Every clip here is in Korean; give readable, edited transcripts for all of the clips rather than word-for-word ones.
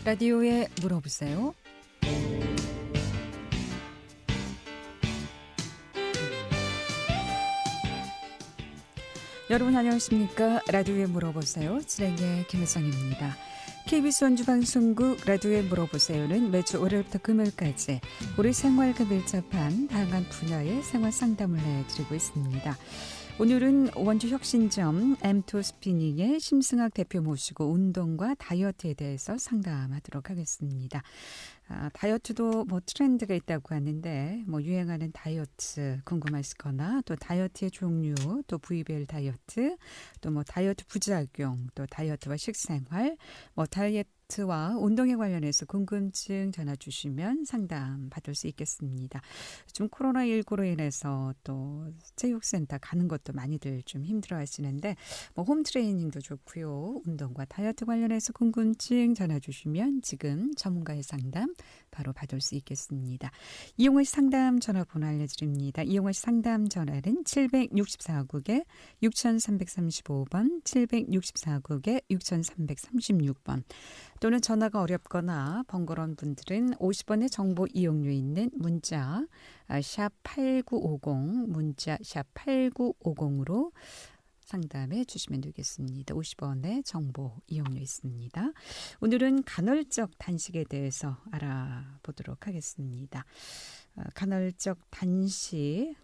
라디오에 물어보세요. 여러분 안녕하십니까? 라디오에 물어보세요. 진행의 김혜성입니다. KBS 원주방송국 라디오에 물어보세요는 매주 월요일부터 금요일까지 우리 생활과 밀접한 다양한 분야의 생활 상담을 해드리고 있습니다. 오늘은 원주혁신점 M2 스피닝의 심승학 대표 모시고 운동과 다이어트에 대해서 상담하도록 하겠습니다. 다이어트도 뭐 트렌드가 있다고 하는데 뭐 유행하는 다이어트 궁금하시거나 또 다이어트의 종류, 또 부위별 다이어트, 또 뭐 다이어트 부작용, 또 다이어트와 식생활, 뭐 다이어트와 운동에 관련해서 궁금증 전화 주시면 상담 받을 수 있겠습니다. 좀 코로나19로 인해서 또 체육센터 가는 것도 많이들 좀 힘들어 하시는데 뭐 홈트레이닝도 좋고요. 운동과 다이어트 관련해서 궁금증 전화 주시면 지금 전문가의 상담 바로 받을 수 있겠습니다. 이용호 씨 상담 전화번호 알려드립니다. 이용호 씨 상담 전화는 764국에 6335번, 764국에 6336번. 또는 전화가 어렵거나 번거로운 분들은 50원의 정보 이용료 있는 문자 샵 8950, 문자 샵 8950으로 상담해 주시면 되겠습니다. 50원의 정보 이용료 있습니다. 오늘은 간헐적 단식에 대해서 알아보도록 하겠습니다. 간헐적 단식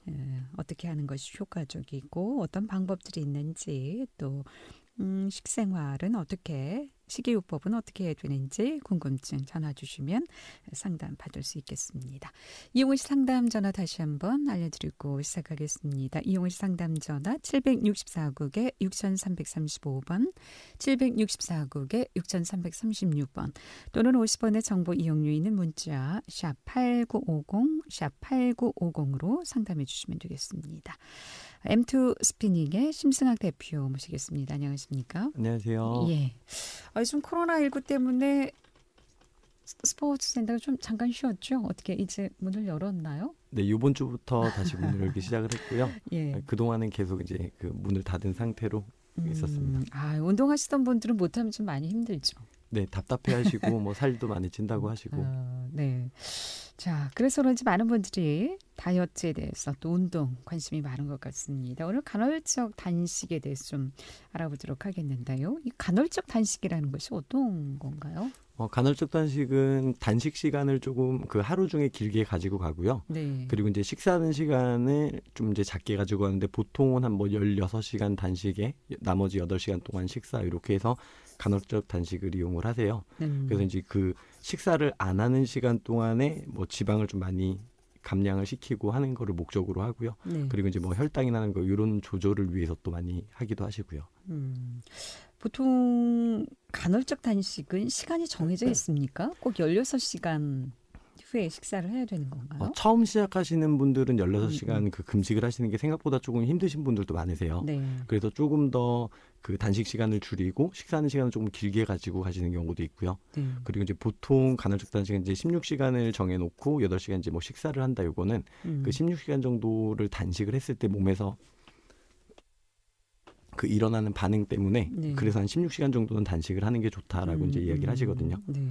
어떻게 하는 것이 효과적이고 어떤 방법들이 있는지 또 식생활은 어떻게 식이요법은 어떻게 해야 되는지 궁금증 전화 주시면 상담 받을 수 있겠습니다. 이용호 씨 상담 전화 다시 한번 알려드리고 시작하겠습니다. 이용호 씨 상담 전화 764국에 6335번, 764국에 6336번 또는 50원의 정보 이용료 있는 문자 샵 8950, 샵 8950으로 상담해 주시면 되겠습니다. M2 스피닝의 심승학 대표 모시겠습니다. 안녕하십니까? 안녕하세요. 예. 좀 코로나19 때문에 스포츠 센터가 좀 잠깐 쉬었죠? 어떻게 이제 문을 열었나요? 네, 이번 주부터 다시 문을 열기 시작을 했고요. 예. 그동안은 계속 이제 그 문을 닫은 상태로 있었습니다. 운동하시던 분들은 못하면 좀 많이 힘들죠. 네, 답답해하시고 뭐 살도 많이 찐다고 하시고. 네. 자, 그래서 그런지 많은 분들이 다이어트에 대해서 또 운동 관심이 많은 것 같습니다. 오늘 간헐적 단식에 대해서 좀 알아보도록 하겠는데요. 이 간헐적 단식이라는 것이 어떤 건가요? 간헐적 단식은 단식 시간을 조금 그 하루 중에 길게 가지고 가고요. 네. 그리고 이제 식사하는 시간을 좀 이제 작게 가지고 가는데 보통은 한 뭐 16시간 단식에 나머지 8시간 동안 식사 이렇게 해서 간헐적 단식을 이용을 하세요. 그래서 이제 그 식사를 안 하는 시간 동안에 뭐 지방을 좀 많이 감량을 시키고 하는 거를 목적으로 하고요. 네. 그리고 이제 뭐 혈당이 나는 거 이런 조절을 위해서 또 많이 하기도 하시고요. 보통 간헐적 단식은 시간이 정해져 있습니까? 꼭 16시간 후에 식사를 해야 되는 건가요? 처음 시작하시는 분들은 16시간 그 금식을 하시는 게 생각보다 조금 힘드신 분들도 많으세요. 네. 그래서 조금 더 그 단식 시간을 줄이고 식사하는 시간을 조금 길게 가지고 가시는 경우도 있고요. 그리고 이제 보통 간헐적 단식은 이제 16시간을 정해놓고 8시간 이제 뭐 식사를 한다. 요거는 그 16시간 정도를 단식을 했을 때 몸에서 그 일어나는 반응 때문에 그래서 한 16시간 정도는 단식을 하는 게 좋다라고 이제 이야기를 하시거든요. 네.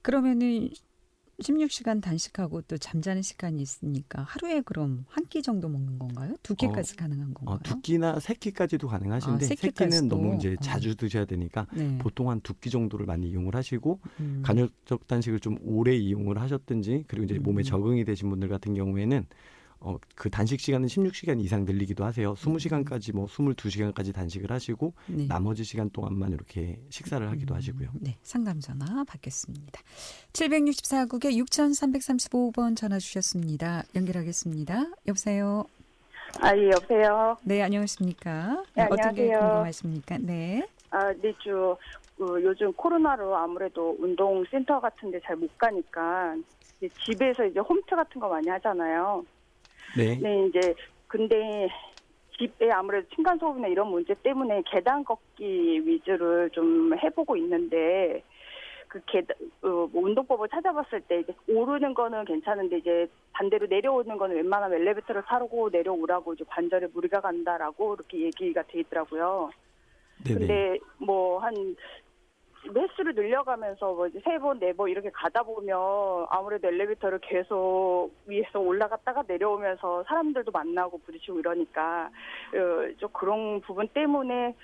그러면은 16시간 단식하고 또 잠자는 시간이 있으니까 하루에 그럼 한 끼 정도 먹는 건가요? 두 끼까지 가능한 건가요? 두 끼나 세 끼까지도 가능하신데 세 끼는 너무 이제 자주 드셔야 되니까 보통 한 두 끼 정도를 많이 이용을 하시고 간헐적 단식을 좀 오래 이용을 하셨든지 그리고 이제 몸에 적응이 되신 분들 같은 경우에는 그 단식 시간은 16시간 이상 늘리기도 하세요. 20시간까지 뭐 22시간까지 단식을 하시고 나머지 시간 동안만 이렇게 식사를 하기도 하시고요. 네, 상담 전화 받겠습니다. 764국에 6335번 전화 주셨습니다. 연결하겠습니다. 여보세요. 예, 여보세요. 네, 안녕하십니까? 네, 어떤 게 안녕하세요. 궁금하십니까? 네. 네, 요즘 코로나로 아무래도 운동센터 같은 데 잘 못 가니까 이제 집에서 이제 홈트 같은 거 많이 하잖아요. 네. 네, 이제 근데 집에 아무래도 층간소음이나 이런 문제 때문에 계단 걷기 위주를 좀 해보고 있는데 그 운동법을 찾아봤을 때 이제 오르는 거는 괜찮은데 이제 반대로 내려오는 거는 웬만하면 엘리베이터를 타고 내려오라고 이제 관절에 무리가 간다라고 이렇게 얘기가 돼 있더라고요. 네네. 근데 뭐 한 횟수를 늘려가면서 뭐 이제 3번, 4번 이렇게 가다 보면 아무래도 엘리베이터를 계속 위에서 올라갔다가 내려오면서 사람들도 만나고 부딪히고 이러니까 좀 그런 부분 때문에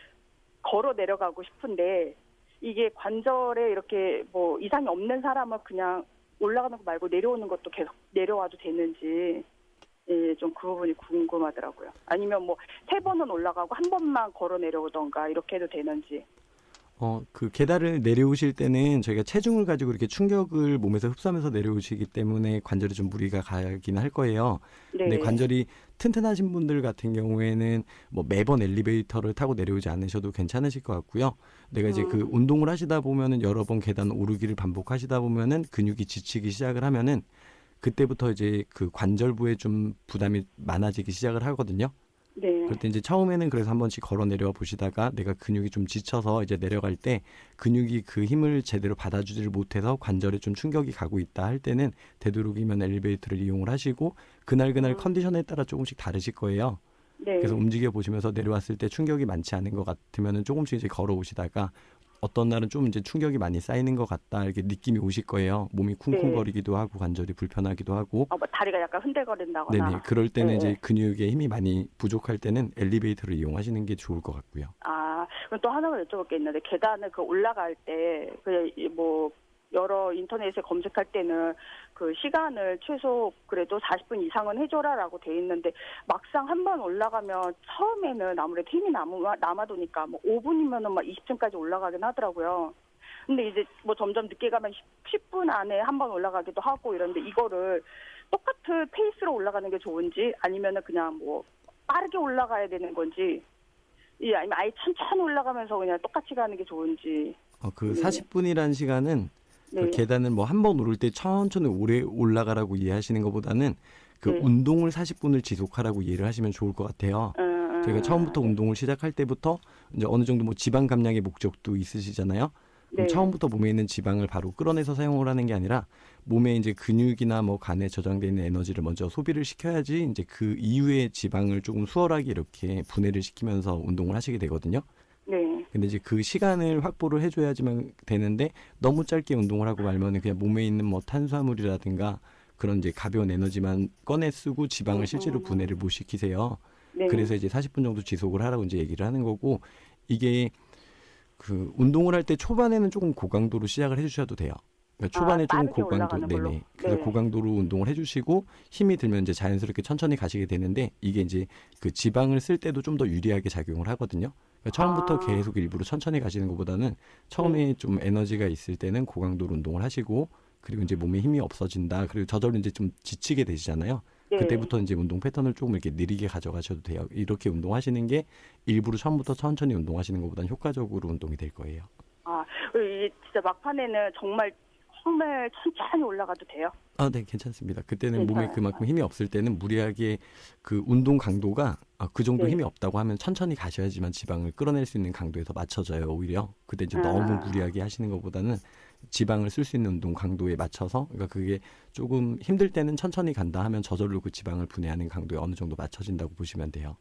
걸어 내려가고 싶은데 이게 관절에 이렇게 뭐 이상이 없는 사람은 그냥 올라가는 거 말고 내려오는 것도 계속 내려와도 되는지 예, 좀 그 부분이 궁금하더라고요. 아니면 뭐 3번은 올라가고 1번만 걸어 내려오던가 이렇게 해도 되는지. 그 계단을 내려오실 때는 저희가 체중을 가지고 이렇게 충격을 몸에서 흡수하면서 내려오시기 때문에 관절에 좀 무리가 가긴 할 거예요. 네. 근데 관절이 튼튼하신 분들 같은 경우에는 뭐 매번 엘리베이터를 타고 내려오지 않으셔도 괜찮으실 것 같고요. 내가 이제 그 운동을 하시다 보면은 여러 번 계단 오르기를 반복하시다 보면은 근육이 지치기 시작을 하면은 그때부터 이제 그 관절부에 좀 부담이 많아지기 시작을 하거든요. 네. 그럴 때 이제 처음에는 그래서 한 번씩 걸어 내려와 보시다가 내가 근육이 좀 지쳐서 이제 내려갈 때 근육이 그 힘을 제대로 받아주지를 못해서 관절에 좀 충격이 가고 있다 할 때는 되도록이면 엘리베이터를 이용을 하시고 그날 컨디션에 따라 조금씩 다르실 거예요. 네. 그래서 움직여 보시면서 내려왔을 때 충격이 많지 않은 것 같으면은 조금씩 이제 걸어오시다가 어떤 날은 좀 이제 충격이 많이 쌓이는 것 같다 이렇게 느낌이 오실 거예요. 몸이 쿵쿵거리기도 하고 관절이 불편하기도 하고. 뭐 다리가 약간 흔들거린다거나. 네네. 그럴 때는 네. 이제 근육에 힘이 많이 부족할 때는 엘리베이터를 이용하시는 게 좋을 것 같고요. 그럼 또 하나만 여쭤볼 게 있는데 계단을 그 올라갈 때 뭐 여러 인터넷에 검색할 때는 그 시간을 최소 그래도 40분 이상은 해줘라라고 돼 있는데 막상 한 번 올라가면 처음에는 아무래도 힘이 남아도니까 뭐 5분이면은 막 20층까지 올라가긴 하더라고요. 근데 이제 뭐 점점 늦게 가면 10분 안에 한 번 올라가기도 하고 이런데 이거를 똑같은 페이스로 올라가는 게 좋은지 아니면은 그냥 뭐 빠르게 올라가야 되는 건지 아니면 아예 천천히 올라가면서 그냥 똑같이 가는 게 좋은지. 그 40분이라는 시간은 네. 그 계단을 뭐 한 번 오를 때 천천히 오래 올라가라고 이해하시는 것보다는 그 운동을 40분을 지속하라고 이해를 하시면 좋을 것 같아요. 저희가 처음부터 운동을 시작할 때부터 이제 어느 정도 뭐 지방 감량의 목적도 있으시잖아요. 그럼 처음부터 몸에 있는 지방을 바로 끌어내서 사용을 하는 게 아니라 몸에 이제 근육이나 뭐 간에 저장되어 있는 에너지를 먼저 소비를 시켜야지 이제 그 이후에 지방을 조금 수월하게 이렇게 분해를 시키면서 운동을 하시게 되거든요. 네. 근데 이제 그 시간을 확보를 해줘야지만 되는데 너무 짧게 운동을 하고 말면은 그냥 몸에 있는 뭐 탄수화물이라든가 그런 이제 가벼운 에너지만 꺼내 쓰고 지방을 실제로 분해를 못 시키세요. 네. 그래서 이제 40분 정도 지속을 하라고 이제 얘기를 하는 거고 이게 그 운동을 할 때 초반에는 조금 고강도로 시작을 해주셔도 돼요. 그러니까 초반에 조금 고강도, 네네. 그래서 고강도로 운동을 해주시고 힘이 들면 이제 자연스럽게 천천히 가시게 되는데 이게 이제 그 지방을 쓸 때도 좀 더 유리하게 작용을 하거든요. 그러니까 처음부터 계속 일부러 천천히 가시는 것보다는 처음에 좀 에너지가 있을 때는 고강도로 운동을 하시고 그리고 이제 몸에 힘이 없어진다. 그리고 저절로 이제 좀 지치게 되시잖아요. 그때부터 이제 운동 패턴을 조금 이렇게 느리게 가져가셔도 돼요. 이렇게 운동하시는 게 일부러 처음부터 천천히 운동하시는 것보다는 효과적으로 운동이 될 거예요. 이게 진짜 막판에는 정말 천천히 올라가도 돼요? 네, 괜찮습니다. 그때는 몸에 그만큼 힘이 없을 때는 무리하게 그 운동 강도가 그 정도 힘이 없다고 하면 천천히 가셔야지만 지방을 끌어낼 수 있는 강도에서 맞춰져요, 오히려. 그때 이제 너무 무리하게 하시는 것보다는 지방을 쓸 수 있는 운동 강도에 맞춰서, 그러니까 그게 조금 힘들 때는 천천히 간다 하면 저절로 그 지방을 분해하는 강도에 어느 정도 맞춰진다고 보시면 돼요.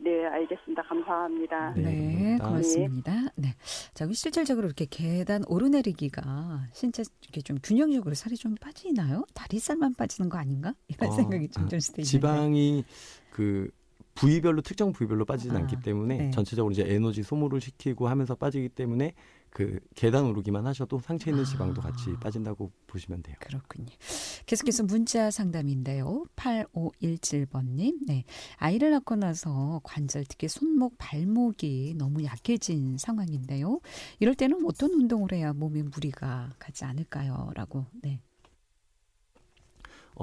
네, 알겠습니다. 감사합니다. 네, 고맙습니다. 네. 자, 실질적으로 이렇게 계단 오르내리기가 신체 이렇게 좀 균형적으로 살이 좀 빠지나요? 다리살만 빠지는 거 아닌가? 이런 생각이 좀 들 수도 있는데. 지방이 그 부위별로 특정 부위별로 빠지진 않기 때문에 전체적으로 이제 에너지 소모를 시키고 하면서 빠지기 때문에 그 계단 오르기만 하셔도 상체에 있는 지방도 같이 빠진다고 보시면 돼요. 그렇군요. 계속해서 문자 상담인데요. 8517번님. 네. 아이를 낳고 나서 관절, 특히 손목, 발목이 너무 약해진 상황인데요. 이럴 때는 어떤 운동을 해야 몸에 무리가 가지 않을까요? 라고. 네.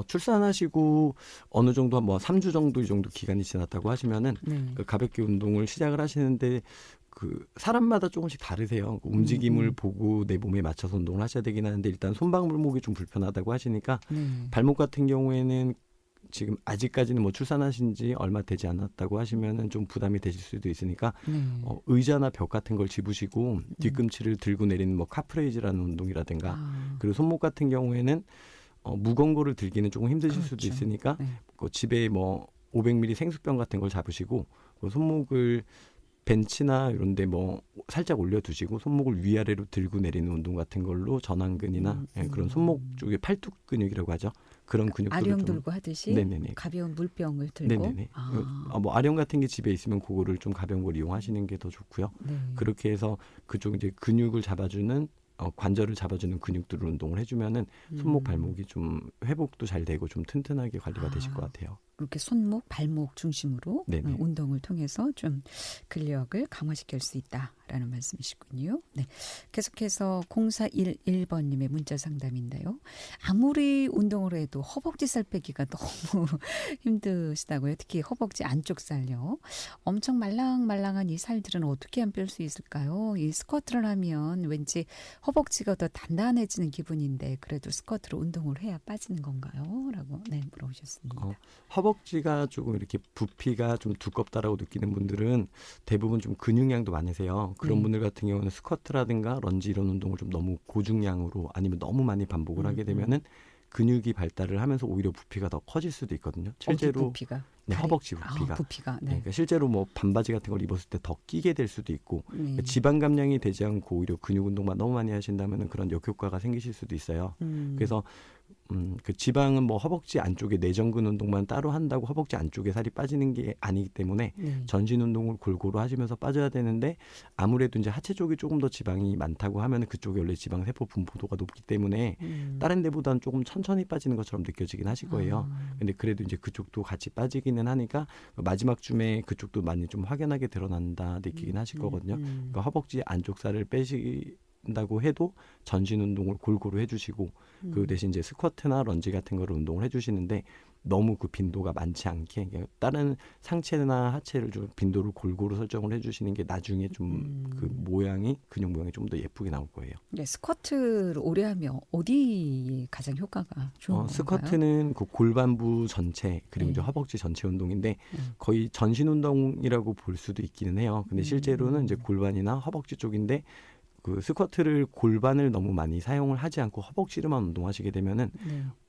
출산하시고 어느 정도 뭐 3주 정도 이 정도 기간이 지났다고 하시면은 그 가볍게 운동을 시작을 하시는데 그 사람마다 조금씩 다르세요. 움직임을 보고 내 몸에 맞춰서 운동을 하셔야 되긴 하는데 일단 손방울목이 좀 불편하다고 하시니까 발목 같은 경우에는 지금 아직까지는 뭐 출산하신 지 얼마 되지 않았다고 하시면은 좀 부담이 되실 수도 있으니까 의자나 벽 같은 걸 집으시고 뒤꿈치를 들고 내리는 뭐 카프레이즈라는 운동이라든가 그리고 손목 같은 경우에는 무거운 거를 들기는 조금 힘드실 수도 있으니까 그 집에 뭐 500ml 생수병 같은 걸 잡으시고 그 손목을 벤치나 이런데 뭐 살짝 올려두시고 손목을 위아래로 들고 내리는 운동 같은 걸로 전완근이나 그런 손목 쪽에 팔뚝 근육이라고 하죠. 그런 근육들을 아령 좀 들고 하듯이 네네네. 가벼운 물병을 들고. 네네네. 뭐 아령 같은 게 집에 있으면 그거를 좀 가벼운 걸 이용하시는 게 더 좋고요. 네. 그렇게 해서 그쪽 이제 근육을 잡아주는 관절을 잡아주는 근육들을 운동을 해주면은 손목 발목이 좀 회복도 잘 되고 좀 튼튼하게 관리가 되실 것 같아요. 이렇게 손목, 발목 중심으로 네네. 운동을 통해서 좀 근력을 강화시킬 수 있다라는 말씀이시군요. 네. 계속해서 0411번님의 문자 상담인데요. 아무리 운동을 해도 허벅지 살 빼기가 너무 힘드시다고요. 특히 허벅지 안쪽 살요. 엄청 말랑말랑한 이 살들은 어떻게 하면 뺄 수 있을까요? 이 스쿼트를 하면 왠지 허벅지가 더 단단해지는 기분인데 그래도 스쿼트로 운동을 해야 빠지는 건가요? 라고 물어보셨습니다. 허벅지가 조금 이렇게 부피가 좀 두껍다라고 느끼는 분들은 대부분 좀 근육량도 많으세요. 그런 분들 같은 경우는 스쿼트라든가 런지 이런 운동을 좀 너무 고중량으로 아니면 너무 많이 반복을 하게 되면은 근육이 발달을 하면서 오히려 부피가 더 커질 수도 있거든요. 실제로 부피가? 네, 허벅지 부피가. 부피가. 네. 네, 그러니까 실제로 뭐 반바지 같은 걸 입었을 때 더 끼게 될 수도 있고 그러니까 네. 지방 감량이 되지 않고 오히려 근육 운동만 너무 많이 하신다면 그런 역효과가 생기실 수도 있어요. 그래서 그 지방은 뭐 허벅지 안쪽에 내전근 운동만 따로 한다고 허벅지 안쪽에 살이 빠지는 게 아니기 때문에 전신 운동을 골고루 하시면서 빠져야 되는데 아무래도 이제 하체 쪽이 조금 더 지방이 많다고 하면 그쪽이 원래 지방 세포 분포도가 높기 때문에 다른 데보다는 조금 천천히 빠지는 것처럼 느껴지긴 하실 거예요. 근데 그래도 이제 그쪽도 같이 빠지기는 하니까 마지막 쯤에 그쪽도 많이 좀 확연하게 드러난다 느끼긴 하실 거거든요. 그러니까 허벅지 안쪽 살을 다고 해도 전신 운동을 골고루 해주시고 그 대신 이제 스쿼트나 런지 같은 거를 운동을 해주시는데 너무 그 빈도가 많지 않게 다른 상체나 하체를 좀 빈도를 골고루 설정을 해주시는 게 나중에 좀 그 모양이 근육 모양이 좀 더 예쁘게 나올 거예요. 네, 스쿼트를 오래 하면 어디 가장 효과가 좋은 건가요? 스쿼트는 그 골반부 전체 그리고 이제 허벅지 전체 운동인데 거의 전신 운동이라고 볼 수도 있기는 해요. 근데 실제로는 이제 골반이나 허벅지 쪽인데 그 스쿼트를 골반을 너무 많이 사용을 하지 않고 허벅지로만 운동하시게 되면은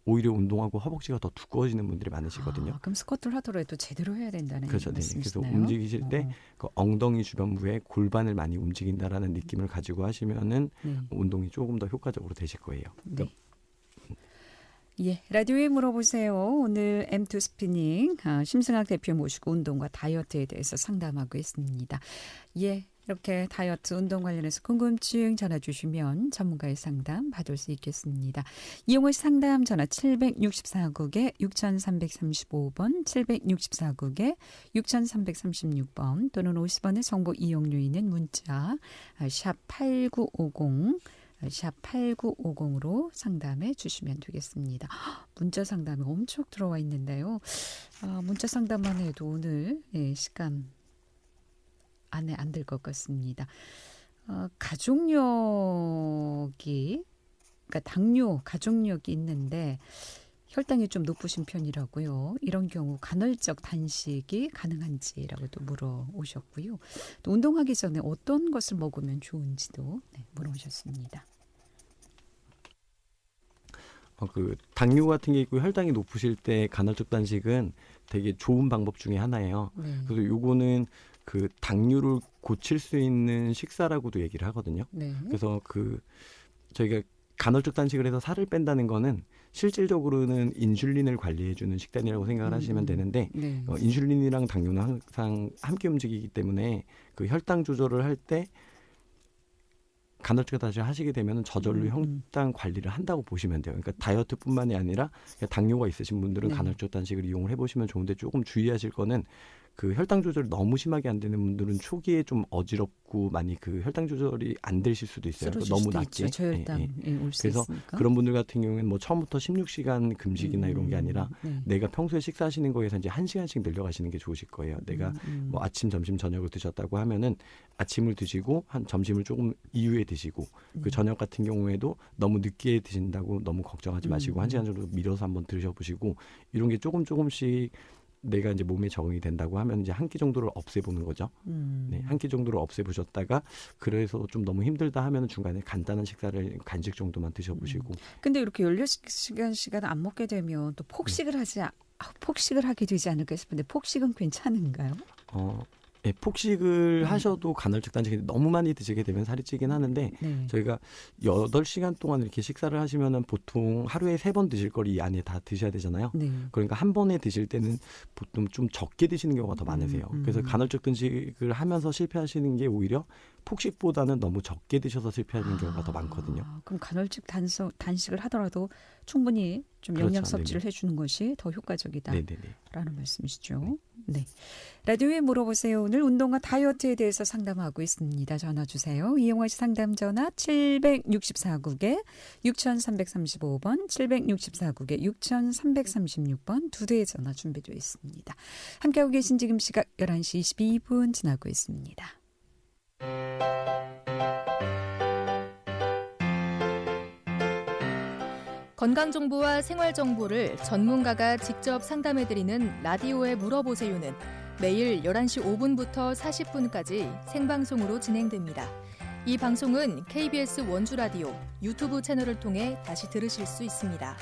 오히려 운동하고 허벅지가 더 두꺼워지는 분들이 많으시거든요. 그럼 스쿼트를 하더라도 제대로 해야 된다는 그렇죠. 말씀이시나요? 그래서 움직이실 때 그 엉덩이 주변부에 골반을 많이 움직인다라는 느낌을 가지고 하시면은 운동이 조금 더 효과적으로 되실 거예요. 네. 예, 라디오에 물어보세요. 오늘 M2 스피닝 심승학 대표 모시고 운동과 다이어트에 대해서 상담하고 있습니다. 예, 이렇게 다이어트 운동 관련해서 궁금증 전화 주시면 전문가의 상담 받을 수 있겠습니다. 이용호 상담 전화 764국에 6335번, 764국에 6336번 또는 50원의 정보 이용료 있는 문자 샵 8950 샵 8950으로 상담해 주시면 되겠습니다. 문자 상담이 엄청 들어와 있는데요. 문자 상담만 해도 오늘 시간 안에 안 될 것 같습니다. 가족력이 그러니까 당뇨 가족력이 있는데 혈당이 좀 높으신 편이라고요. 이런 경우 간헐적 단식이 가능한지라고도 물어오셨고요. 또 운동하기 전에 어떤 것을 먹으면 좋은지도 물어보셨습니다. 그 당뇨 같은 게 있고 혈당이 높으실 때 간헐적 단식은 되게 좋은 방법 중에 하나예요. 그래서 요거는 그 당뇨를 고칠 수 있는 식사라고도 얘기를 하거든요. 그래서 그 저희가 간헐적 단식을 해서 살을 뺀다는 거는 실질적으로는 인슐린을 관리해주는 식단이라고 생각을 하시면 되는데 인슐린이랑 당뇨는 항상 함께 움직이기 때문에 그 혈당 조절을 할 때 간헐적 단식을 하시게 되면 저절로 혈당 관리를 한다고 보시면 돼요. 그러니까 다이어트뿐만이 아니라 당뇨가 있으신 분들은 간헐적 단식을 이용을 해보시면 좋은데 조금 주의하실 거는 그 혈당 조절이 너무 심하게 안 되는 분들은 초기에 좀 어지럽고 많이 그 혈당 조절이 안 되실 수도 있어요. 너무 낮게. 저혈당이 올 수 그래서 있으니까. 그런 분들 같은 경우에는 뭐 처음부터 16시간 금식이나 이런 게 아니라 내가 평소에 식사하시는 거에서 이제 1시간씩 늘려가시는 게 좋으실 거예요. 내가 뭐 아침, 점심, 저녁을 드셨다고 하면은 아침을 드시고 한 점심을 조금 이후에 드시고 그 저녁 같은 경우에도 너무 늦게 드신다고 너무 걱정하지 마시고 1시간 정도 미뤄서 한번 드셔보시고 이런 게 조금씩 내가 이제 몸에 적응이 된다고 하면 이제 한 끼 정도를 없애보는 거죠. 한 끼 정도를 없애보셨다가 그래서 좀 너무 힘들다 하면 중간에 간단한 식사를 간식 정도만 드셔보시고. 근데 이렇게 16시간 안 먹게 되면 또 폭식을 하게 되지 않을까 싶은데 폭식은 괜찮은가요? 네, 폭식을 하셔도 간헐적 단식이 너무 많이 드시게 되면 살이 찌긴 하는데 네. 저희가 8시간 동안 이렇게 식사를 하시면은 보통 하루에 3번 드실 걸 이 안에 다 드셔야 되잖아요. 네. 그러니까 한 번에 드실 때는 보통 좀 적게 드시는 경우가 더 많으세요. 그래서 간헐적 단식을 하면서 실패하시는 게 오히려 폭식보다는 너무 적게 드셔서 실패하는 경우가 더 많거든요. 그럼 간헐적 단식을 하더라도 충분히 좀 그렇죠. 영양 섭취를 해주는 것이 더 효과적이다라는 네네네. 말씀이시죠. 네. 라디오에 물어보세요. 오늘 운동과 다이어트에 대해서 상담하고 있습니다. 전화 주세요. 이용하시 상담 전화 764국에 6335번, 764국에 6336번 두 대의 전화 준비되어 있습니다. 함께하고 계신 지금 시각 11시 22분 지나고 있습니다. 건강정보와 생활정보를 전문가가 직접 상담해드리는 라디오에 물어보세요는 매일 11시 5분부터 40분까지 생방송으로 진행됩니다. 이 방송은 KBS 원주라디오 유튜브 채널을 통해 다시 들으실 수 있습니다.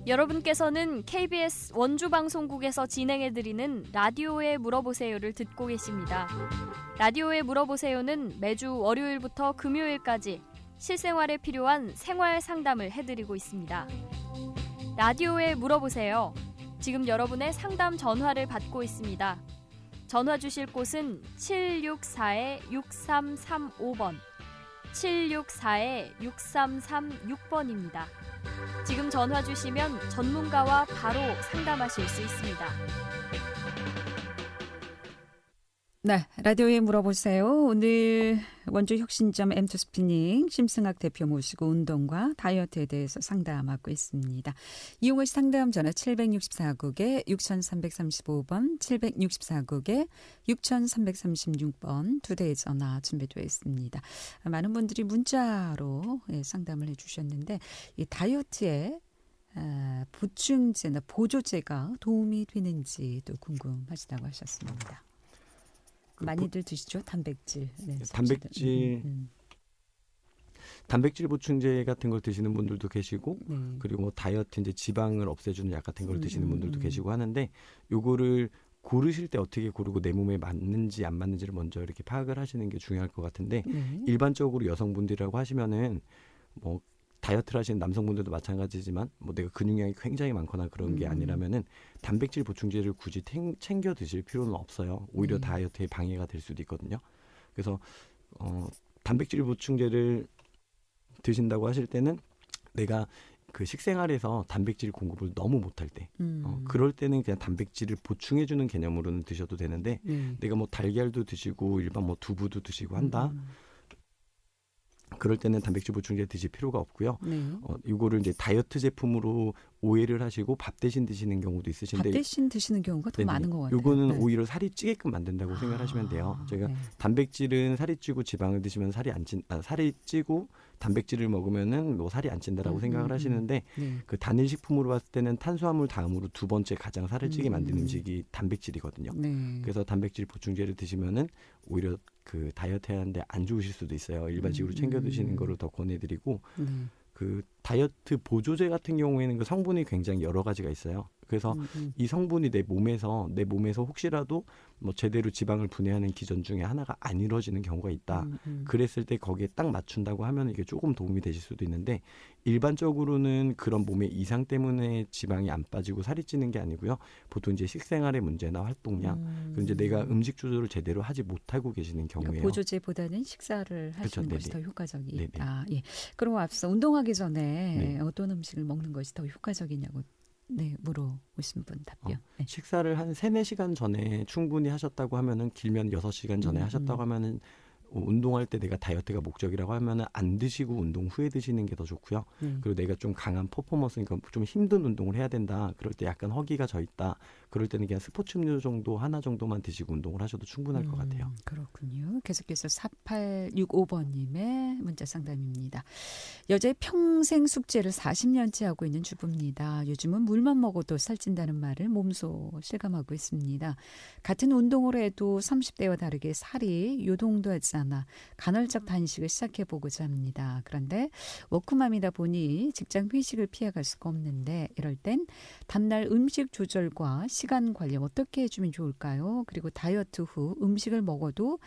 여러분께서는 KBS 원주방송국에서 진행해드리는 라디오에 물어보세요를 듣고 계십니다. 라디오에 물어보세요는 매주 월요일부터 금요일까지 실생활에 필요한 생활 상담을 해드리고 있습니다. 라디오에 물어보세요. 지금 여러분의 상담 전화를 받고 있습니다. 전화 주실 곳은 764-6335번, 764-6336번입니다. 지금 전화 주시면 전문가와 바로 상담하실 수 있습니다. 네, 라디오에 물어보세요. 오늘 원주 혁신점 M2스피닝 심승학 대표 모시고 운동과 다이어트에 대해서 상담하고 있습니다. 이용하시 상담 전화 764국에 6335번, 764국에 6336번 두 대의 전화 준비되어 있습니다. 많은 분들이 문자로 상담을 해주셨는데 이 다이어트에 보충제나 보조제가 도움이 되는지도 궁금하시다고 하셨습니다. 많이들 드시죠? 단백질. 네, 단백질 보충제 같은 걸 드시는 분들도 계시고 그리고 뭐 다이어트 이제 지방을 없애주는 약 같은 걸 드시는 분들도 계시고 하는데 요거를 고르실 때 어떻게 고르고 내 몸에 맞는지 안 맞는지를 먼저 이렇게 파악을 하시는 게 중요할 것 같은데 일반적으로 여성분들이라고 하시면은 뭐 다이어트를 하시는 남성분들도 마찬가지지만 뭐 내가 근육량이 굉장히 많거나 그런 게 아니라면은 단백질 보충제를 굳이 챙겨 드실 필요는 없어요. 오히려 다이어트에 방해가 될 수도 있거든요. 그래서 단백질 보충제를 드신다고 하실 때는 내가 그 식생활에서 단백질 공급을 너무 못할 때 그럴 때는 그냥 단백질을 보충해주는 개념으로는 드셔도 되는데 내가 뭐 달걀도 드시고 일반 뭐 두부도 드시고 한다. 그럴 때는 단백질 보충제 드실 필요가 없고요. 이거를 이제 다이어트 제품으로 오해를 하시고 밥 대신 드시는 경우도 있으신데 밥 대신 드시는 경우가 더 많은 것 같아요. 이거는 오히려 살이 찌게끔 만든다고 생각하시면 돼요. 저희가 단백질은 살이 찌고 지방을 드시면 살이 찌고 단백질을 먹으면은 뭐 살이 안 찐다라고 생각을 하시는데 그 단일 식품으로 봤을 때는 탄수화물 다음으로 두 번째 가장 살을 찌게 만드는 음식이 단백질이거든요. 그래서 단백질 보충제를 드시면은 오히려 그 다이어트 하는데 안 좋으실 수도 있어요. 일반식으로 챙겨 드시는 거를 더 권해드리고 그 다이어트 보조제 같은 경우에는 그 성분이 굉장히 여러 가지가 있어요. 그래서 이 성분이 내 몸에서 혹시라도 뭐 제대로 지방을 분해하는 기전 중에 하나가 안 이루어지는 경우가 있다. 그랬을 때 거기에 딱 맞춘다고 하면 이게 조금 도움이 되실 수도 있는데 일반적으로는 그런 몸의 이상 때문에 지방이 안 빠지고 살이 찌는 게 아니고요. 보통 이제 식생활의 문제나 활동량, 그리고 이제 내가 음식 조절을 제대로 하지 못하고 계시는 경우예요. 그러니까 보조제보다는 식사를 하시는 것이 더 효과적이다. 예. 그럼 앞서 운동하기 전에 어떤 음식을 먹는 것이 더 효과적이냐고 물어보신 분 답변. 식사를 한 3-4시간 전에 충분히 하셨다고 하면은 길면 6시간 전에 하셨다고 하면은 운동할 때 내가 다이어트가 목적이라고 하면은 안 드시고 운동 후에 드시는 게 더 좋고요. 그리고 내가 좀 강한 퍼포먼스니까 좀 힘든 운동을 해야 된다. 그럴 때 약간 허기가 져 있다. 그럴 때는 그냥 스포츠 음료 정도 하나 정도만 드시고 운동을 하셔도 충분할 것 같아요. 그렇군요. 계속해서 4865번님의 문자 상담입니다. 여자의 평생 숙제를 40년째 하고 있는 주부입니다. 요즘은 물만 먹어도 살찐다는 말을 몸소 실감하고 있습니다. 같은 운동을 해도 30대와 다르게 살이 요동도 하지 않아 간헐적 단식을 시작해보고자 합니다. 그런데 워크맘이다 보니 직장 회식을 피해갈 수가 없는데 이럴 땐 다음날 음식 조절과 시간 관리 어떻게 해주면 좋을까요? 그리고 다이어트 후 음식을 먹어도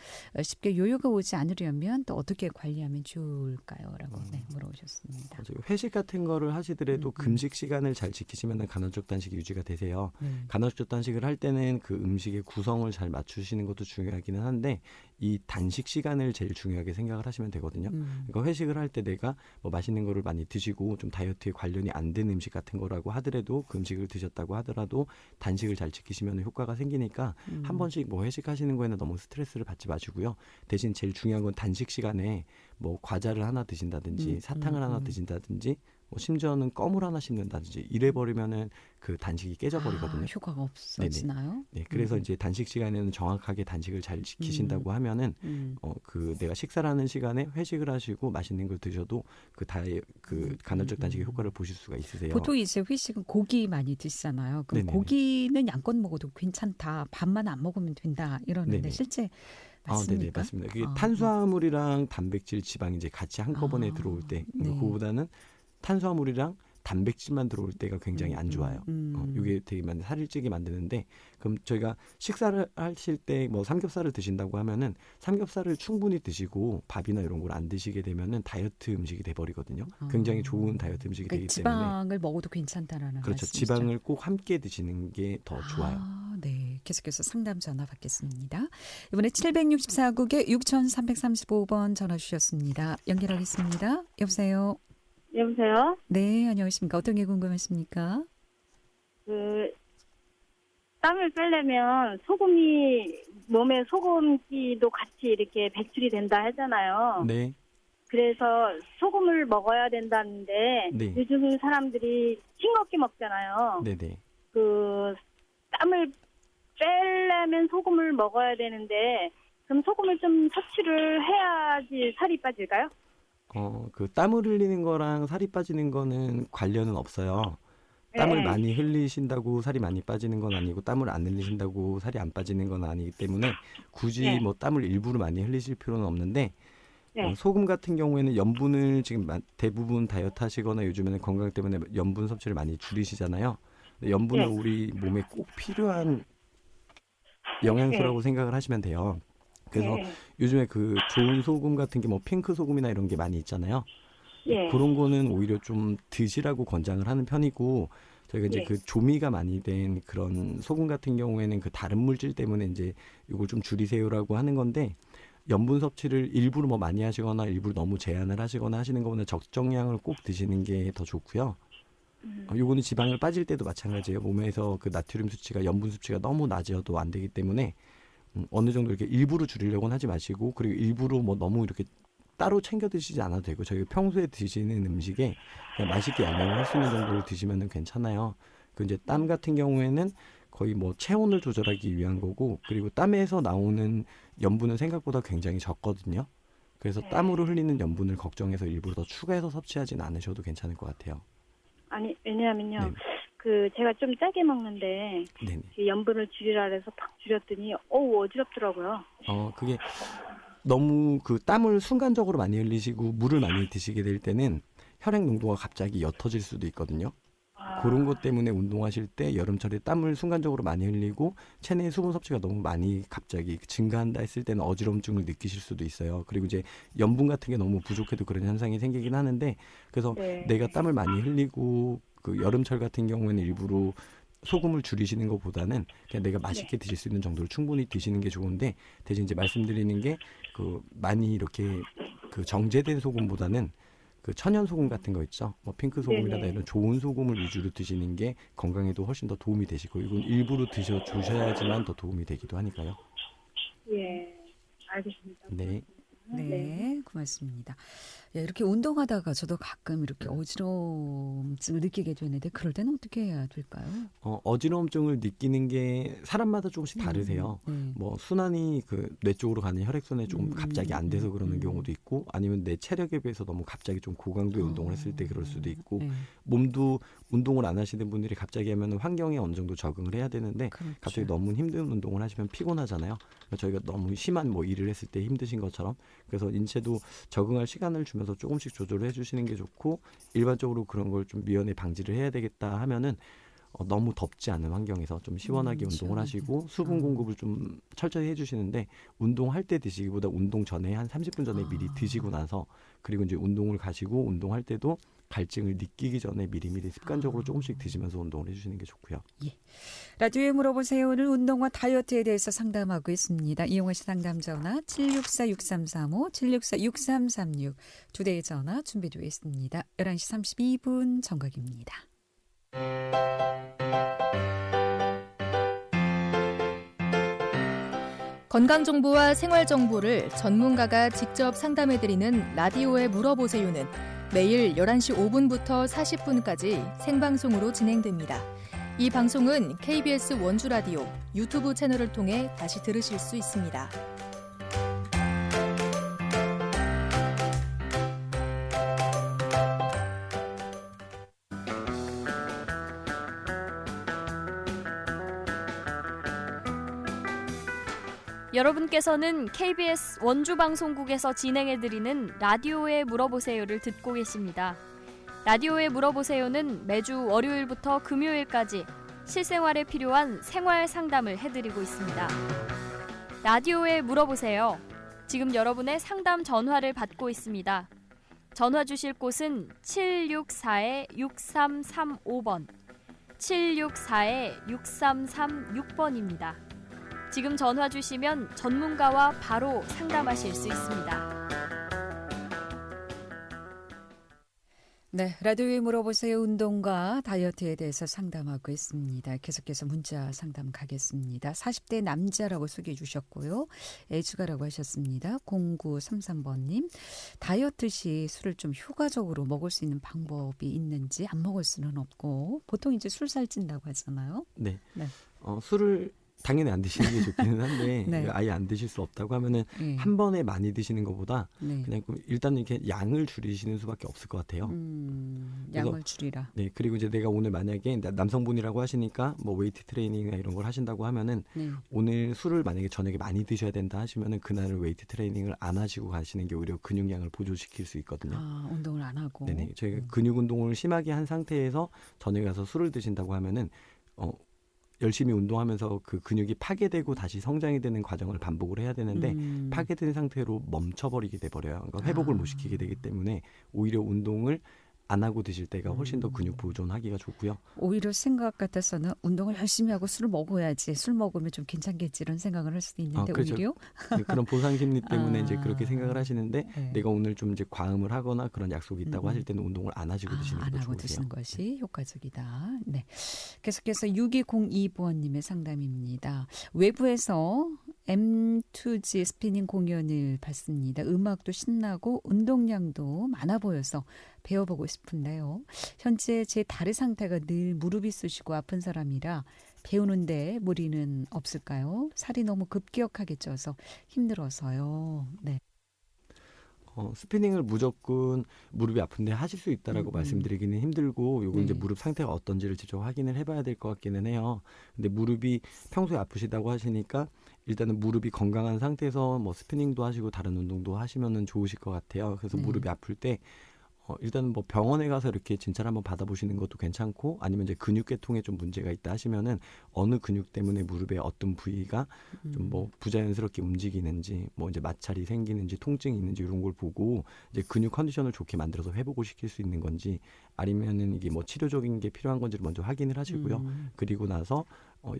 쉽게 요요가 오지 않으려면 또 어떻게 관리하면 좋을까요? 라고 물어보셨습니다. 회식 같은 거를 하시더라도 금식 시간을 잘 지키시면 간헐적 단식이 유지가 되세요. 간헐적 단식을 할 때는 그 음식의 구성을 잘 맞추시는 것도 중요하기는 한데 이 단식 시간을 제일 중요하게 생각을 하시면 되거든요. 그러니까 회식을 할 때 내가 뭐 맛있는 거를 많이 드시고 좀 다이어트에 관련이 안 된 음식 같은 거라고 하더라도 그 음식을 드셨다고 하더라도 단식을 잘 지키시면 효과가 생기니까 한 번씩 뭐 회식하시는 거에는 너무 스트레스를 받지 마시고요. 대신 제일 중요한 건 단식 시간에 뭐 과자를 하나 드신다든지 사탕을 하나 드신다든지 뭐 심지어는 껌을 하나 씹는다든지 이래버리면은 그 단식이 깨져버리거든요. 효과가 없어지나요? 네, 그래서 이제 단식 시간에는 정확하게 단식을 잘 지키신다고 하면은 그 내가 식사를 하는 시간에 회식을 하시고 맛있는 걸 드셔도 그 간헐적 단식의 효과를 보실 수가 있으세요. 보통 이제 회식은 고기 많이 드시잖아요. 그럼 고기는 양껏 먹어도 괜찮다. 밥만 안 먹으면 된다 이러는데 네네. 실제 맞습니까? 네네, 맞습니다. 그게 탄수화물이랑 단백질, 지방이 이제 같이 한꺼번에 들어올 때 그거보다는 탄수화물이랑 단백질만 들어올 때가 굉장히 안 좋아요. 이게 되게 살을 찌게 만드는데 그럼 저희가 식사를 하실 때 뭐 삼겹살을 드신다고 하면은 삼겹살을 충분히 드시고 밥이나 이런 걸 안 드시게 되면은 다이어트 음식이 돼버리거든요. 굉장히 좋은 다이어트 음식이 되기 때문에 지방을 먹어도 괜찮다라는 그렇죠. 말씀이시죠? 지방을 꼭 함께 드시는 게 더 좋아요. 네. 계속해서 상담 전화 받겠습니다. 이번에 764국에 6335번 전화 주셨습니다. 연결하겠습니다. 여보세요? 여보세요? 네, 안녕하십니까. 어떤 게 궁금하십니까? 땀을 빼려면 몸에 소금기도 같이 이렇게 배출이 된다 하잖아요. 네. 그래서 소금을 먹어야 된다는데 네. 요즘 사람들이 싱겁게 먹잖아요. 네네. 땀을 빼려면 소금을 먹어야 되는데 그럼 소금을 좀 섭취를 해야지 살이 빠질까요? 그 땀을 흘리는 거랑 살이 빠지는 거는 관련은 없어요. 땀을 네. 많이 흘리신다고 살이 많이 빠지는 건 아니고 땀을 안 흘리신다고 살이 안 빠지는 건 아니기 때문에 굳이 네. 뭐 땀을 일부러 많이 흘리실 필요는 없는데 네. 소금 같은 경우에는 염분을 지금 대부분 다이어트 하시거나 요즘에는 건강 때문에 염분 섭취를 많이 줄이시잖아요. 근데 염분은 네. 우리 몸에 꼭 필요한 영양소라고 생각을 하시면 돼요. 그래서 요즘에 그 좋은 소금 같은 게 뭐 핑크 소금이나 이런 게 많이 있잖아요. 그런 거는 오히려 좀 드시라고 권장을 하는 편이고 저희가 이제 그 조미가 많이 된 그런 소금 같은 경우에는 그 다른 물질 때문에 이제 이걸 좀 줄이세요라고 하는 건데 염분 섭취를 일부러 뭐 많이 하시거나 일부러 너무 제한을 하시거나 하시는 거보다 적정량을 꼭 드시는 게 더 좋고요. 요거는 지방을 빠질 때도 마찬가지예요. 몸에서 그 나트륨 수치가 염분 수치가 너무 낮아도 안 되기 때문에 어느 정도 이렇게 일부러 줄이려고는 하지 마시고 그리고 일부러 뭐 너무 이렇게 따로 챙겨 드시지 않아도 되고 저희가 평소에 드시는 음식에 그냥 맛있게 양념을 할 수 있는 정도로 드시면 괜찮아요. 그 이제 땀 같은 경우에는 거의 뭐 체온을 조절하기 위한 거고 그리고 땀에서 나오는 염분은 생각보다 굉장히 적거든요. 그래서 땀으로 흘리는 염분을 걱정해서 일부러 더 추가해서 섭취하진 않으셔도 괜찮을 것 같아요. 아니 왜냐하면요. 네. 제가 좀 짜게 먹는데 네네. 염분을 줄이라 해서 팍 줄였더니 어지럽더라고요. 그게 너무 그 땀을 순간적으로 많이 흘리시고 물을 많이 드시게 될 때는 혈액 농도가 갑자기 옅어질 수도 있거든요. 그런 것 때문에 운동하실 때 여름철에 땀을 순간적으로 많이 흘리고 체내의 수분 섭취가 너무 많이 갑자기 증가한다 했을 때는 어지럼증을 느끼실 수도 있어요. 그리고 이제 염분 같은 게 너무 부족해도 그런 현상이 생기긴 하는데 그래서 내가 땀을 많이 흘리고 그 여름철 같은 경우에는 일부러 소금을 줄이시는 것보다는 그냥 내가 맛있게 드실 수 있는 정도로 충분히 드시는 게 좋은데 대신 이제 말씀드리는 게 그 많이 이렇게 그 정제된 소금보다는 그 천연 소금 같은 거 있죠. 뭐 핑크 소금이라든가 이런 좋은 소금을 위주로 드시는 게 건강에도 훨씬 더 도움이 되시고 이건 일부러 주셔야지만 더 도움이 되기도 하니까요. 예, 알겠습니다. 네. 네, 고맙습니다. 야, 이렇게 운동하다가 저도 가끔 이렇게 어지러움증을 느끼게 되는데 그럴 때는 어떻게 해야 될까요? 어지러움증을 느끼는 게 사람마다 조금씩 다르세요. 뭐 순환이 그 뇌 쪽으로 가는 혈액순환이 조금 갑자기 안 돼서 그러는 경우도 있고 아니면 내 체력에 비해서 너무 갑자기 좀 고강도의 운동을 했을 때 그럴 수도 있고 몸도 운동을 안 하시는 분들이 갑자기 하면 환경에 어느 정도 적응을 해야 되는데 그렇죠. 갑자기 너무 힘든 운동을 하시면 피곤하잖아요. 그러니까 저희가 너무 심한 뭐 일을 했을 때 힘드신 것처럼 그래서 인체도 적응할 시간을 주면서 조금씩 조절을 해주시는 게 좋고 일반적으로 그런 걸 좀 미연에 방지를 해야 되겠다 하면은 너무 덥지 않은 환경에서 좀 시원하게 운동을 하시고 수분 공급을 좀 철저히 해주시는데 운동할 때 드시기보다 운동 전에 한 30분 전에 미리 드시고 나서 그리고 이제 운동을 가시고 운동할 때도 갈증을 느끼기 전에 미리미리 습관적으로 조금씩 드시면서 운동을 해주시는 게 좋고요. 예. 라디오에 물어보세요. 오늘 운동과 다이어트에 대해서 상담하고 있습니다. 이용하신 상담 전화 764-6335, 764-6336 두 대의 전화 준비되어 있습니다. 11시 32분 정각입니다. 건강정보와 생활정보를 전문가가 직접 상담해드리는 라디오에 물어보세요는 매일 11시 5분부터 40분까지 생방송으로 진행됩니다. 이 방송은 KBS 원주라디오 유튜브 채널을 통해 다시 들으실 수 있습니다. 여러분께서는 KBS 원주방송국에서 진행해드리는 라디오에 물어보세요를 듣고 계십니다. 라디오에 물어보세요는 매주 월요일부터 금요일까지 실생활에 필요한 생활 상담을 해드리고 있습니다. 라디오에 물어보세요. 지금 여러분의 상담 전화를 받고 있습니다. 전화 주실 곳은 764-6335번, 764-6336번입니다. 지금 전화 주시면 전문가와 바로 상담하실 수 있습니다. 네, 라디오에 물어보세요. 운동과 다이어트에 대해서 상담하고 있습니다. 계속해서 문자 상담 가겠습니다. 40대 남자라고 소개해 주셨고요. 애주가라고 하셨습니다. 0933번님. 다이어트 시 술을 좀 효과적으로 먹을 수 있는 방법이 있는지 안 먹을 수는 없고 보통 이제 술 살찐다고 하잖아요. 네. 네. 술을 당연히 안 드시는 게 좋기는 한데 네. 아예 안 드실 수 없다고 하면은 한 번에 많이 드시는 것보다 그냥 일단 이렇게 양을 줄이시는 수밖에 없을 것 같아요. 양을 줄이라. 네, 그리고 이제 내가 오늘 만약에 남성분이라고 하시니까 뭐 웨이트 트레이닝이나 이런 걸 하신다고 하면은 오늘 술을 만약에 저녁에 많이 드셔야 된다 하시면은 그날은 웨이트 트레이닝을 안 하시고 가시는 게 오히려 근육량을 보조시킬 수 있거든요. 운동을 안 하고. 네네, 저희가 근육 운동을 심하게 한 상태에서 저녁에 가서 술을 드신다고 하면은 열심히 운동하면서 그 근육이 파괴되고 다시 성장이 되는 과정을 반복을 해야 되는데 파괴된 상태로 멈춰버리게 돼버려요. 그러니까 회복을 못 시키게 되기 때문에 오히려 운동을 안 하고 드실 때가 훨씬 더 근육 보존하기가 좋고요. 오히려 생각 같아서는 운동을 열심히 하고 술을 먹어야지. 술 먹으면 좀 괜찮겠지 이런 생각을 할 수도 있는데 그렇죠. 오히려 네, 그런 보상 심리 때문에 이제 그렇게 생각을 하시는데 네. 내가 오늘 좀 이제 과음을 하거나 그런 약속이 있다고 하실 때는 운동을 안 하시고 드시는 게 더 안 하고 좋으세요. 드시는 것이 효과적이다. 네. 계속해서 6202번님의 상담입니다. 외부에서 M2G 스피닝 공연을 봤습니다. 음악도 신나고 운동량도 많아 보여서 배워보고 싶은데요. 현재 제 다리 상태가 늘 무릎이 쑤시고 아픈 사람이라 배우는데 무리는 없을까요? 살이 너무 급격하게 쪄서 힘들어서요. 네. 스피닝을 무조건 무릎이 아픈데 하실 수 있다라고 말씀드리기는 힘들고 요거 이제 무릎 상태가 어떤지를 직접 확인을 해봐야 될 것 같기는 해요. 근데 무릎이 평소에 아프시다고 하시니까 일단은 무릎이 건강한 상태에서 뭐 스피닝도 하시고 다른 운동도 하시면은 좋으실 것 같아요. 그래서 무릎이 아플 때 일단은 뭐 병원에 가서 이렇게 진찰 한번 받아보시는 것도 괜찮고 아니면 이제 근육계통에 좀 문제가 있다 하시면은 어느 근육 때문에 무릎의 어떤 부위가 좀 뭐 부자연스럽게 움직이는지 뭐 이제 마찰이 생기는지 통증이 있는지 이런 걸 보고 이제 근육 컨디션을 좋게 만들어서 회복을 시킬 수 있는 건지 아니면은 이게 뭐 치료적인 게 필요한 건지를 먼저 확인을 하시고요. 그리고 나서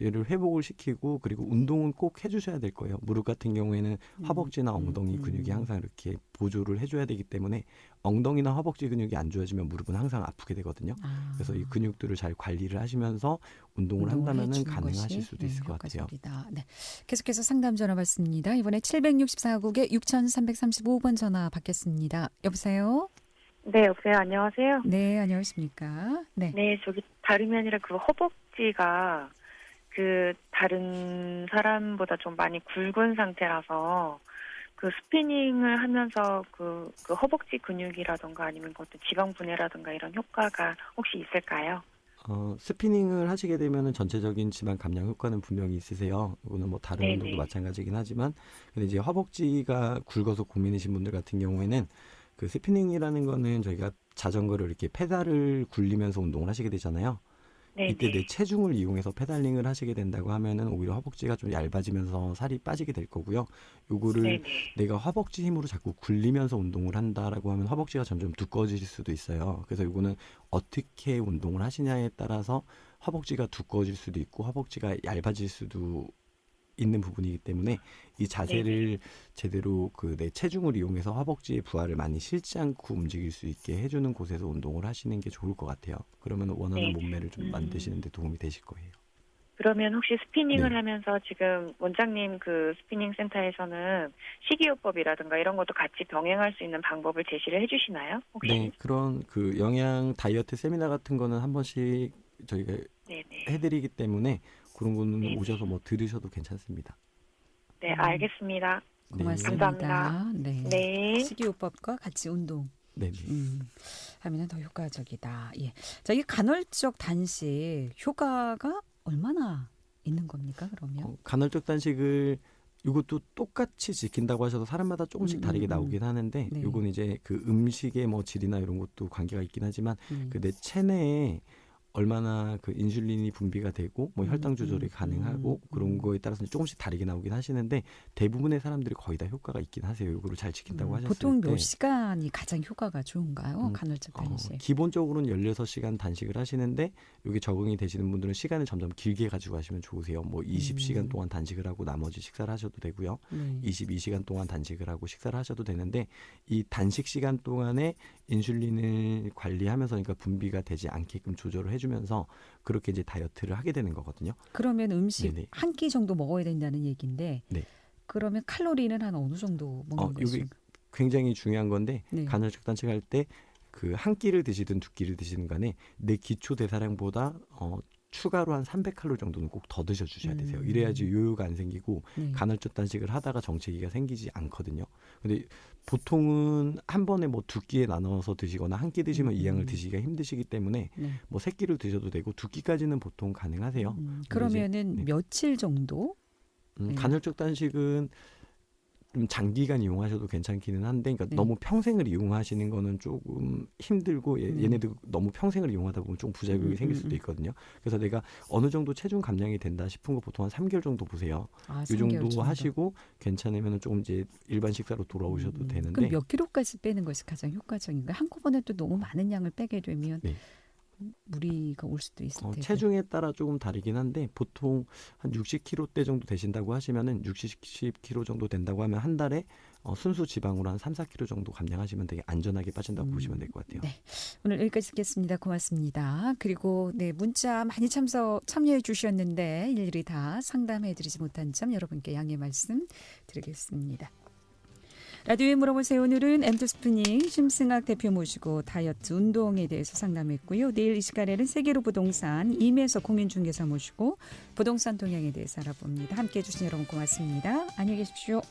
얘를 회복을 시키고 그리고 운동은 꼭 해주셔야 될 거예요. 무릎 같은 경우에는 허벅지나 엉덩이 근육이 항상 이렇게 보조를 해줘야 되기 때문에 엉덩이나 허벅지 근육이 안 좋아지면 무릎은 항상 아프게 되거든요. 그래서 이 근육들을 잘 관리를 하시면서 운동을 한다면 가능하실 수도 있을 것 같아요. 네. 계속해서 상담 전화 받습니다. 이번에 764국에 6335번 전화 받겠습니다. 여보세요? 네, 여보세요. 안녕하세요. 네, 안녕하십니까? 네. 네, 저기 다름이 아니라 그 허벅지가 그 다른 사람보다 좀 많이 굵은 상태라서 그 스피닝을 하면서 그 허벅지 근육이라든가 아니면 어떤 지방 분해라든가 이런 효과가 혹시 있을까요? 스피닝을 하시게 되면은 전체적인 지방 감량 효과는 분명히 있으세요. 이거는 뭐 다른 네네. 운동도 마찬가지긴 하지만, 근데 이제 허벅지가 굵어서 고민이신 분들 같은 경우에는 그 스피닝이라는 거는 저희가 자전거를 이렇게 페달을 굴리면서 운동을 하시게 되잖아요. 네네. 이때 내 체중을 이용해서 페달링을 하시게 된다고 하면은 오히려 허벅지가 좀 얇아지면서 살이 빠지게 될 거고요. 요거를 네네. 내가 허벅지 힘으로 자꾸 굴리면서 운동을 한다라고 하면 허벅지가 점점 두꺼워질 수도 있어요. 그래서 요거는 어떻게 운동을 하시냐에 따라서 허벅지가 두꺼워질 수도 있고 허벅지가 얇아질 수도 있는 부분이기 때문에 이 자세를 제대로 그 내 체중을 이용해서 허벅지의 부하를 많이 실지 않고 움직일 수 있게 해주는 곳에서 운동을 하시는 게 좋을 것 같아요. 그러면 원하는 몸매를 좀 만드시는 데 도움이 되실 거예요. 그러면 혹시 스피닝을 네. 하면서 지금 원장님 그 스피닝 센터에서는 식이요법이라든가 이런 것도 같이 병행할 수 있는 방법을 제시를 해주시나요? 혹시? 네, 그런 그 영양 다이어트 세미나 같은 거는 한 번씩 저희가 네네. 해드리기 때문에 그런 거는 네네. 오셔서 뭐 들으셔도 괜찮습니다. 네, 알겠습니다. 고맙습니다. 감사합니다. 네. 네. 식이요법과 같이 운동 네. 하면 더 효과적이다. 예. 자, 이 간헐적 단식 효과가 얼마나 있는 겁니까? 그러면? 간헐적 단식을 이것도 똑같이 지킨다고 하셔도 사람마다 조금씩 다르게 나오긴 하는데 네. 이건 이제 그 음식의 뭐 질이나 이런 것도 관계가 있긴 하지만 그 내 체내에 얼마나 그 인슐린이 분비가 되고 뭐 혈당 조절이 가능하고 그런 거에 따라서 조금씩 다르게 나오긴 하시는데 대부분의 사람들이 거의 다 효과가 있긴 하세요. 이거를 잘 지킨다고 하셨을 보통 때. 몇 시간이 가장 효과가 좋은가요? 간헐적 단식. 기본적으로는 16시간 단식을 하시는데 여기 적응이 되시는 분들은 시간을 점점 길게 가지고 가시면 좋으세요. 뭐 20시간 동안 단식을 하고 나머지 식사를 하셔도 되고요. 22시간 동안 단식을 하고 식사를 하셔도 되는데 이 단식 시간 동안에 인슐린을 관리하면서 그러니까 분비가 되지 않게끔 조절을 해주면서 그렇게 이제 다이어트를 하게 되는 거거든요. 그러면 음식 네네. 한 끼 정도 먹어야 된다는 얘기인데 네. 그러면 칼로리는 한 어느 정도 먹는 이게 것인가? 굉장히 중요한 건데 네. 간헐적 단식할 때 그 한 끼를 드시든 두 끼를 드시든 간에 내 기초 대사량보다 추가로 한 300칼로리 정도는 꼭 더 드셔주셔야 되세요. 이래야지 요요가 안 생기고 간헐적 단식을 하다가 정체기가 생기지 않거든요. 근데 보통은 한 번에 뭐 두 끼에 나눠서 드시거나 한 끼 드시면 이 양을 드시기가 힘드시기 때문에 뭐 세 끼를 드셔도 되고 두 끼까지는 보통 가능하세요. 그러면은 며칠 정도? 간헐적 단식은 좀 장기간 이용하셔도 괜찮기는 한데, 그러니까 너무 평생을 이용하시는 거는 조금 힘들고 얘네들 너무 평생을 이용하다 보면 좀 부작용이 생길 수도 있거든요. 그래서 내가 어느 정도 체중 감량이 된다 싶은 거 보통 한 3개월 정도 보세요. 이 정도 하시고 괜찮으면 조금 이제 일반 식사로 돌아오셔도 되는데. 그럼 몇 킬로까지 빼는 것이 가장 효과적인가요? 한꺼번에 또 너무 많은 양을 빼게 되면 무리가 올 수도 있을 텐데. 체중에 따라 조금 다르긴 한데 보통 한 60kg대 정도 되신다고 하시면은 60kg 정도 된다고 하면 한 달에 순수 지방으로 한 3-4kg 정도 감량하시면 되게 안전하게 빠진다고 보시면 될 것 같아요. 네. 오늘 여기까지 듣겠습니다. 고맙습니다. 그리고 문자 많이 참여해 주셨는데 일일이 다 상담해 드리지 못한 점 여러분께 양해 말씀 드리겠습니다. 라디오에 물어보세요. 오늘은 엠투스프닝 심승학 대표 모시고 다이어트 운동에 대해서 상담했고요. 내일 이 시간에는 세계로 부동산 임혜서 공인중개사 모시고 부동산 동향에 대해서 알아봅니다. 함께해 주신 여러분 고맙습니다. 안녕히 계십시오.